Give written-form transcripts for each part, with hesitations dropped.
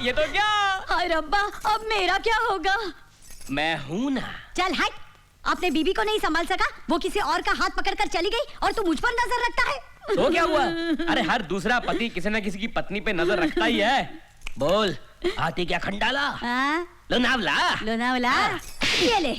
ये तो क्या? हाय रब्बा, अब मेरा क्या होगा? मैं हूँ ना। चल हट, अपने बीबी को नहीं संभाल सका, वो किसी और का हाथ पकड़कर चली गई और तू मुझ पर नजर रखता है। तो क्या हुआ? अरे हर दूसरा पति किसी न किसी की पत्नी पे नजर रखता ही है। बोल, आती क्या खंडाला? लोनावला। लोनावला, ये ले।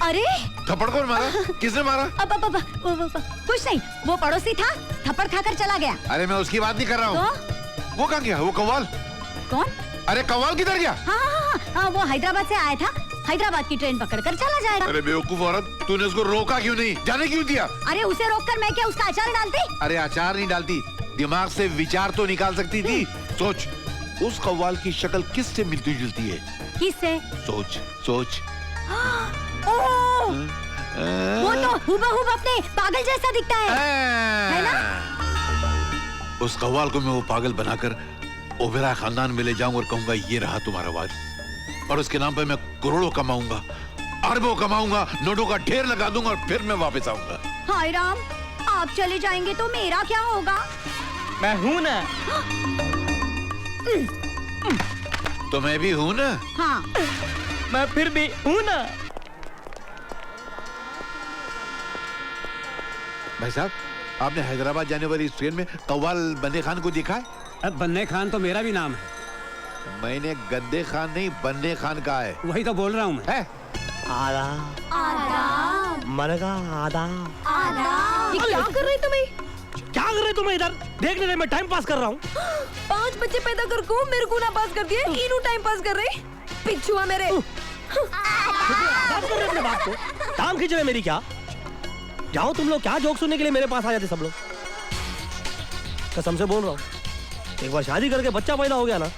अरे थप्पड़ कौन मारा? किसने मारा? कुछ नहीं, वो पड़ोसी था, थप्पड़ खाकर चला गया। अरे मैं उसकी बात नहीं कर रहा हूँ। तो? वो कहाँ गया? वो कव्वाल? कौन? अरे कव्वाल किधर गया? हाँ, वो हैदराबाद से आया था, हैदराबाद की ट्रेन पकड़कर चला जाएगा। अरे बेवकूफ औरत, तूने उसको रोका क्यों नहीं? जाने क्यों दिया? अरे उसे रोककर मैं क्या उसका अचार डालती? अरे अचार नहीं डालती, दिमाग से विचार तो निकाल सकती थी। सोच, उस कव्वाल की शक्ल किससे मिलती जुलती है? किससे? सोच सोच। वो तो हुबहूब अपने पागल जैसा दिखता है ना? उस कव्वाल को मैं वो पागल बनाकर ओबेरॉय खानदान में ले जाऊंगा और कहूंगा ये रहा तुम्हारा वारिस, और उसके नाम पे मैं करोड़ों कमाऊंगा, अरबों कमाऊंगा, नोटों का ढेर लगा दूंगा और फिर मैं वापस आऊंगा। हाय राम, आप चले जाएंगे तो मेरा क्या होगा? मैं हूँ ना। तो मैं भी हूँ ना। हाँ, मैं फिर भी हूँ ना। भाई साहब, आपने हैदराबाद जाने वाली इस ट्रेन में कव्वाल बंदे खान को देखा है? अब बन्ने खान तो मेरा भी नाम है। मैंने गद्दे खान नहीं, बन्ने खान कहा है। वही तो बोल रहा हूँ मैं। है? आदाब। मनगा आदा। आदाब। ये क्या कर रहे तुम्हें? क्या कर रहे तुम इधर? देख नहीं रहे, मैं टाइम पास कर रहा हूँ। 5 बच्चे पैदा कर को मेरे को ना पास कर दिए, इनू टाइम पास कर रहे पिछुआ मेरे। बात कर रहे अपने बाप को? टांग खींच रहे मेरी क्या? जाओ तुम लोग, क्या जोक सुनने के लिए मेरे पास आ जाते सब लोग। कसम से बोल रहा हूँ, एक बार शादी करके बच्चा पैदा हो गया ना,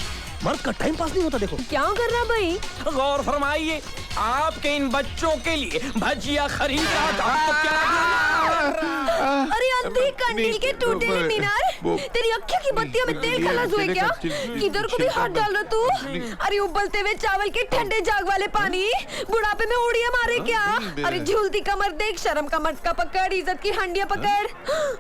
मर्द का टाइम पास नहीं होता। देखो क्या कर रहा भाई? गौर फरमाइए, आपके इन बच्चों के लिए भजिया खरीदा था तो क्या? अरे अंधी कंडील के टूटे हुए मीनार, तेरी अक्खियों की बत्तियों में तेल खलास हुए क्या? किधर को भी हाथ डाल रहा तू? अरे उबलते हुए चावल के ठंडे जाग वाले पानी, बुढ़ापे में उड़िया मारे क्या? अरे झूलती कमर देख, शर्म का मटका पकड़, इज्जत की हंडिया पकड़।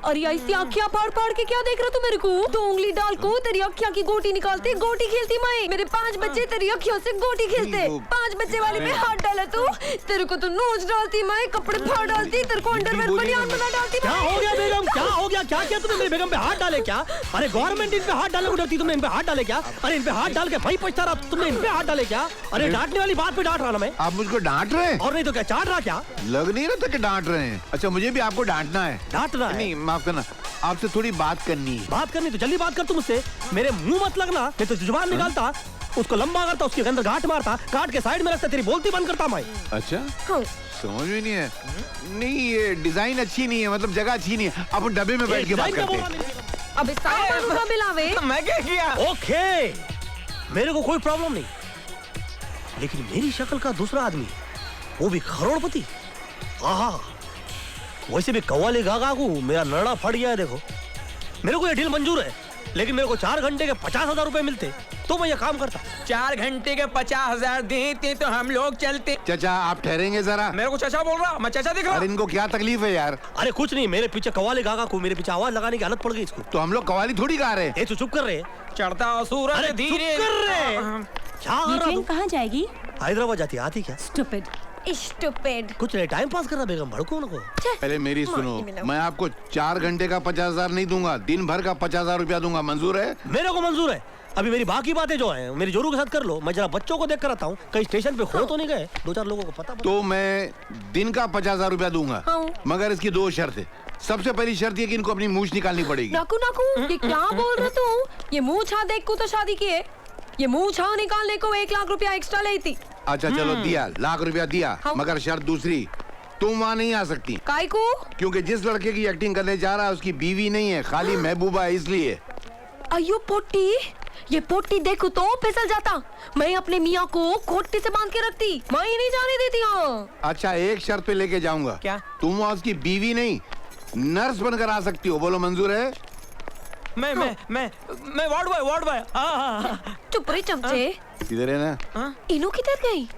अरे ऐसी आँखियाँ फाड़ फाड़ के क्या देख रहा तू मेरे को? 2 उंगली डाल को तेरी अक्खियाँ की गोटी निकालते, गोटी खेलती मैं। मेरे 5 बच्चे तेरी अक्खियों से गोटी खेलते। 5 बच्चे वाले पे हाथ डाला तू, तेरे को तो नोच डालती मैं, कपड़े फाड़ डालती, तेरे को अंडरवेयर बनियान बना डालती। क्या हो गया बेगम? क्या हो गया? क्या किया तुमने? मेरी बेगम पे हाथ डाले क्या? अरे गवर्नमेंट इन पे हाथ डालने को डरती, तुमने इन पे हाथ डाले क्या? अरे इन पे हाथ डाल के भाई पछता रहा, तुमने इन पे हाथ डाले क्या? अरे डांटने वाली बात पे डांट रहा ना मैं। आप मुझको डांट रहे हैं? और नहीं तो क्या, चाट रहा क्या? लग नहीं रहा था कि डांट रहे हैं। अच्छा, मुझे भी आपको डांटना है। डांटना है? नहीं, माफ करना, आपसे थोड़ी बात करनी है। बात करनी तो जल्दी बात कर तू मुझसे। मेरे मुंह मत लगना, नहीं तो जुबान निकालता, उसको लंबा करता, उसके अंदर गांठ मारता, काट के साइड में रखता, तेरी बोलती बंद करता मैं। अच्छा, समझ में नहीं है। नहीं, ये डिजाइन अच्छी नहीं है, मतलब जगह अच्छी नहीं है। आप डब्बे में बैठ के बात करते हैं। अबे सामान उठा बिलावे। मैं क्या किया? ओके, मेरे को कोई प्रॉब्लम नहीं, लेकिन मेरी शक्ल का दूसरा आदमी, वो भी करोड़पति, आहा, वैसे भी कव्वाली गागा को मेरा नरड़ा फट गया है। देखो, मेरे को ये डील मंजूर है, लेकिन मेरे को 4 घंटे के 50,000 रुपए मिलते तो मैं ये काम करता। 4 घंटे के 50,000 देते तो हम लोग चलते। चाचा, आप ठहरेंगे जरा? मेरे को चाचा बोल रहा, मैं चाचा दिख रहा। अरे इनको क्या तकलीफ है यार? अरे कुछ नहीं, मेरे पीछे कव्वाली गागा को मेरे पीछे आवाज लगाने की आदत पड़ गई इसको। तो हम लोग कव्वाली थोड़ी गा रहे हैं। ए, तू चुप कर रहे। चढ़ता सूरज धीरे कर रहे। क्या ये ट्रेन कहाँ जाएगी? हैदराबाद जाती, आती क्या? स्टूपिड। स्टूपिड। कुछ नहीं, टाइम पास कर रहा बेगम, भड़को उनको। पहले मेरी सुनो, मैं आपको 4 घंटे का 50,000 नहीं दूंगा, दिन भर का 50,000 रुपया दूंगा। मंजूर है? मेरे को मंजूर है। अभी मेरी बाकी बातें जो हैं मेरी जोरू के साथ कर लो। मैं जरा बच्चों को देख कर आता हूँ, कहीं स्टेशन पे खो तो नहीं गए, 2-4 लोगों को पता। तो मैं दिन का 50,000 रुपया दूंगा, मगर इसकी 2 शर्तें। सबसे पहली शर्त ये कि इनको अपनी मूछ निकालनी पड़ेगी। नाकू नाकू, ये क्या बोल रहा तू? ये मुँह छा देख को तो शादी की है, ये मुँह छा निकालने को 1 लाख रुपया एक्स्ट्रा लेती। अच्छा चलो, दिया, लाख रुपया दिया, मगर शर्त दूसरी, तुम वहाँ नहीं आ सकती। काय को? क्योंकि जिस लड़के की एक्टिंग करने जा रहा है उसकी बीवी नहीं है, खाली महबूबा है, इसलिए। अयो पोटी, ये पोटी देखो तो फिसल जाता। मैं अपने मियाँ को कोटी से बांध के रखती, मैं ही नहीं जाने देती। हाँ। अच्छा, एक शर्त पे लेके जाऊंगा। क्या? तुम वहाँ उसकी बीवी नहीं, नर्स बनकर आ सकती हो। बोलो, मंजूर है? मैं वार्ड बॉय। चुप रही चमचे। इधर है ना? इनो किधर गई?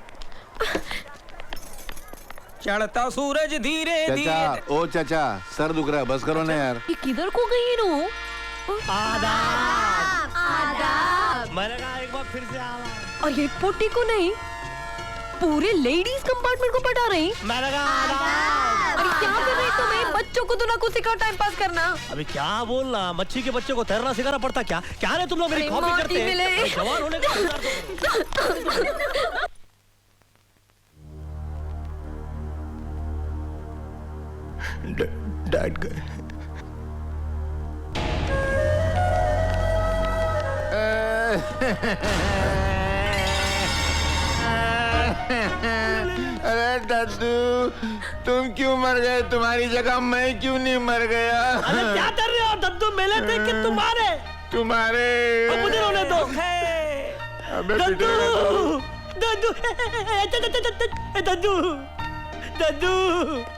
चढ़ता सूरज धीरे चाचा, ओ चाचा, सर दुख रहा है, बस करो ना यार। ये किधर को गई इनो? आदाब। आदाब। मैंने कहा एक बार फिर से आवा। और ये पोटी को नहीं, पूरे लेडीज कंपार्टमेंट को पटा रही। मैंने कहा अरे क्या कर रही तुम्हें? बच्चों को तो ना कुछ सिखाओ टाइम पास करना। अभी क्या बोलना, मच्छी के बच्चे को तैरना सिखाना पड़ता क्या? क्या रे तुम लोग मेरी अरे कॉपी माटी करते मिले। हैं? जवान होने का इंतजार तो करो। डैड गए। अरे दद्दू, तुम क्यों मर गए? तुम्हारी जगह मैं क्यों नहीं मर गया? अरे क्या कर रहे हो दद्दू? मेले देख के तुम्हारे तुम्हारे मुझे रोने दो। अबे दद्दू दद्दू दद्दू दद्दू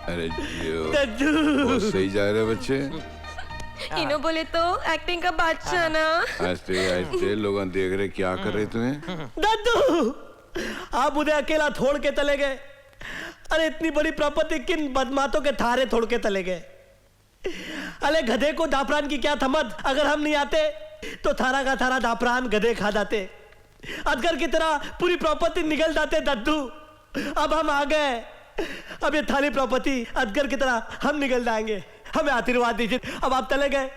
अरे जियो, दद्दू बहुत सही जा रहे बच्चे। इन्हों बोले तो एक्टिंग का बादशाह ना। आस्ते आस्ते लोग देख रहे क्या कर रहे तुम्हें। दद्दू आप मुझे अकेला छोड़ के चले गए। अरे इतनी बड़ी प्रॉपर्टी किन बदमाशों के थारे छोड़ के चले गए। अरे गधे को जाफरान की क्या थमद, अगर हम नहीं आते तो थारा का थारा जाफरान गधे खा जाते। अजगर की तरह पूरी प्रॉपर्टी निकल जाते दद्दू। अब हम आ गए, अब ये थाली प्रॉपर्टी अजगर की तरह हम निकल जाएंगे। हमें आशीर्वाद दीजिए। अब आप चले गए,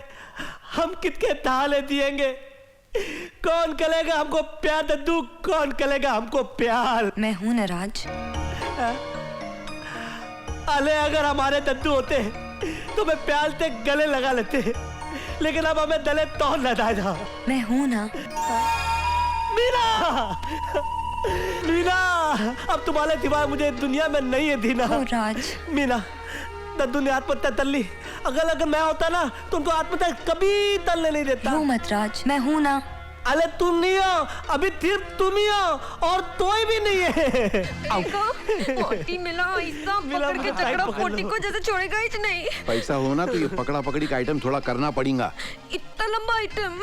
हम कितने थाले दिएंगे? कौन करेगा हमको प्यार दद्दू? कौन करेगा हमको प्यार? मैं हूं ना राज। अरे अगर हमारे दद्दू होते तो मैं प्यार से गले लगा लेते, लेकिन अब हमें गले तो लगा जा। मैं हूं ना। मीना, मीना, अब तुम्हारे सिवाय मुझे दुनिया में नहीं है दीना। ओ राज। मीना, दद्दू ने आत्महत्या कर ली। अगर मैं होता ना तो उनको आत्महत्या कभी तलने नहीं देता। रो मत राज, मैं हूं ना। अरे तुम नहीं हो, अभी सिर्फ तुम ही हो और कोई भी नहीं है। देखो, पोटी मिला ऐसा मिला, पकड़ के टाइट चकरा पकड़ पोटी लो। को जैसे छोड़ेगा ही नहीं। पैसा हो ना तो ये पकड़ा पकड़ी का आइटम थोड़ा करना पड़ेगा। इतना लंबा आइटम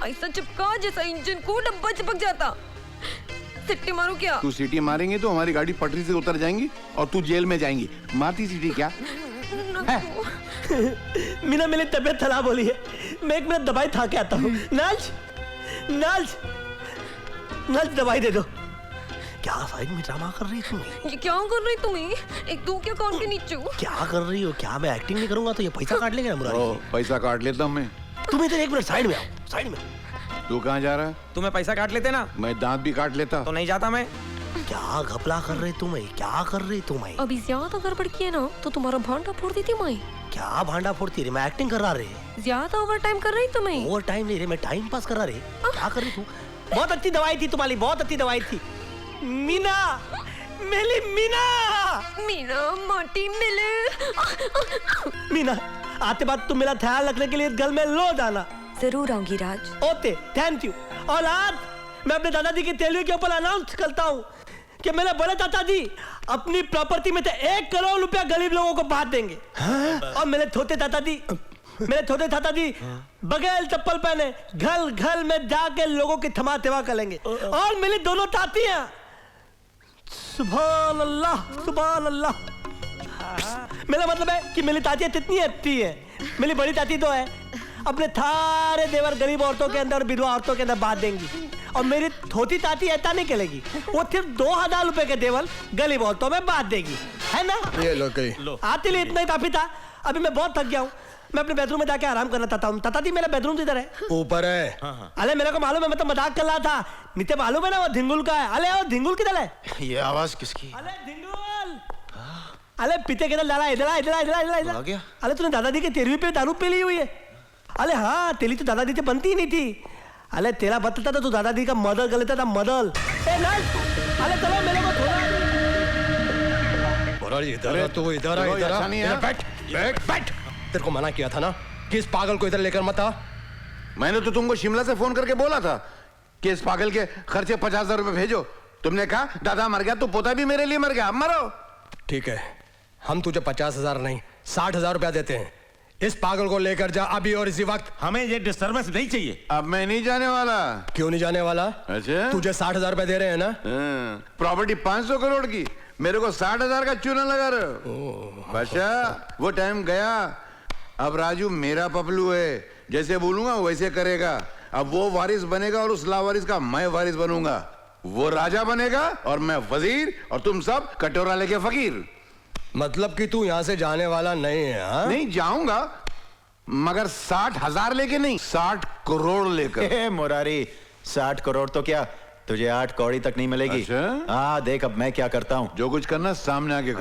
ऐसा चिपका जैसा इंजन को डब्बा चिपक जाता। सिट्टी मारू क्या? तू सीटी मारेंगे तो हमारी गाड़ी पटरी से उतर जाएंगी और तू जेल में जाएंगी। मारती सीटी क्या? मीना मेरी तबीयत खराब हो रही है, मैं एक मिनट दवाई खा के आता हूँ। नाज, नाज, नाज दवाई दे दो। क्या साइड में ड्रामा कर रही तुम? ये क्या कर रही तुम्हें? एक दो क्या कान के नीचे? क्या कर रही हो? क्या मैं एक्टिंग नहीं करूंगा तो ये पैसा काट लेंगे ना मुरारी? पैसा काट लेता हूँ मैं। तुम इधर एक मिनट साइड में आओ, साइड में। तू कहाँ जा रहा है? तुम्हें पैसा काट लेते ना मैं दांत भी काट लेता। तो नहीं जाता मैं। क्या घपला कर रहे तुम्हें? क्या कर रही तुम्हें? अभी ज्यादा गड़बड़ किया ना तो तुम्हारा भांडा फोड़ दी थी मैं। क्या भांडा फोड़ती रे? मैं एक्टिंग कर रहा रे। ज्यादा ओवर टाइम कर रही तुम्हें। ओवर टाइम नहीं रे, मैं टाइम पास कर रहा रे। क्या कर रही तू? बहुत अच्छी दवाई थी तुम्हारी, बहुत अच्छी दवाई थी। मीना, मेरी मीना, मीना माटी मिले। मीना, आते बाद तुम मेरा ख्याल रखने के लिए घर में लो जाना। जरूर आऊंगी राज। Okay, thank you. और आज मैं अपने दादाजी की तेलुगु के ऊपर अनाउंस करता हूँ कि मेरे बड़े चाचा जी अपनी प्रॉपर्टी में से 1 करोड़ रुपया गरीब लोगों को बांट देंगे। और मेरे छोटे चाचा जी बगैर चप्पल पहने घर घर में जाके लोगों की थमा सेवा करेंगे। और मेरी दोनों चाचियां, सुभान अल्लाह, सुभान अल्लाह। मेरा मतलब है कि मेरी चाचियां कितनी अच्छी है। मेरी बड़ी चाची तो है अपने थारे देवर गरीब औरतों के अंदर, विधवा औरतों के अंदर बांट देंगी। और मेरी छोटी चाची ऐसा नहीं करेगी, वो सिर्फ 2000 रुपए के देवर गरीब औरतों में बांट देगी, है ना? ये लो कहीं। आते लिए इतना ही काफी था। अभी मैं बहुत थक गया हूँ, मैं अपने बेडरूम में जाके आराम करना चाहता हूँ। ताता जी मेरा बेडरूम किधर है? ऊपर है। अरे मेरे को मालूम है, मैं तो मजाक कर रहा था। नीचे मालूम है ना वो धिंगुल का है। अरे वो धिंगुल किधर है? ये आवाज किसकी? अरे धिंगुल, अरे पीते किधर डाला? इधर इधर। आ गया। अरे तूने दादाजी के 13वीं पे दारू पी ली हुई है। अरे हाँ, तेरी तो दादाजी से बनती ही नहीं थी। अरे तेरा बतता था तो दादाजी का मदर कर लेता था, मदर। अरे चलो मेरे को थोड़ा इधर तू इधर बैठ बैठ बैठ। तेरे को मना किया था ना कि इस पागल को इधर लेकर मत आ। मैंने तो तुमको शिमला से फोन करके बोला था कि इस पागल के खर्चे 50,000 रुपए भेजो। तुमने कहा दादा मर गया तो पोता भी मेरे लिए मर गया, अब मरो। ठीक है, हम तुझे 50,000 नहीं 60,000 रुपया देते हैं। इस पागल को लेकर जा अभी और इसी वक्त। हमें ये डिस्टर्बेंस नहीं चाहिए। अब मैं नहीं जाने वाला। क्यों नहीं जाने वाला? अच्छा, तुझे 60,000 रुपया दे रहे हैं ना? प्रॉपर्टी 500 करोड़ की, मेरे को 60,000 का चूना लगा रहे हो। बादशाह, वो टाइम गया। अब राजू मेरा पपलू है, जैसे बोलूंगा वैसे करेगा। अब वो वारिस बनेगा और उस लावारिस का मैं वारिस बनूंगा। वो राजा बनेगा और मैं वजीर, और तुम सब कटोरा लेके फकीर। मतलब कि तू यहाँ से जाने वाला नहीं है? हाँ? नहीं जाऊंगा, मगर 60,000 लेके नहीं, 60 करोड़ लेकर। मुरारी, 60 करोड़ तो क्या, तुझे 8 कौड़ी तक नहीं मिलेगी। अच्छा? हाँ देख अब मैं क्या करता हूँ। जो कुछ करना सामने आके करो।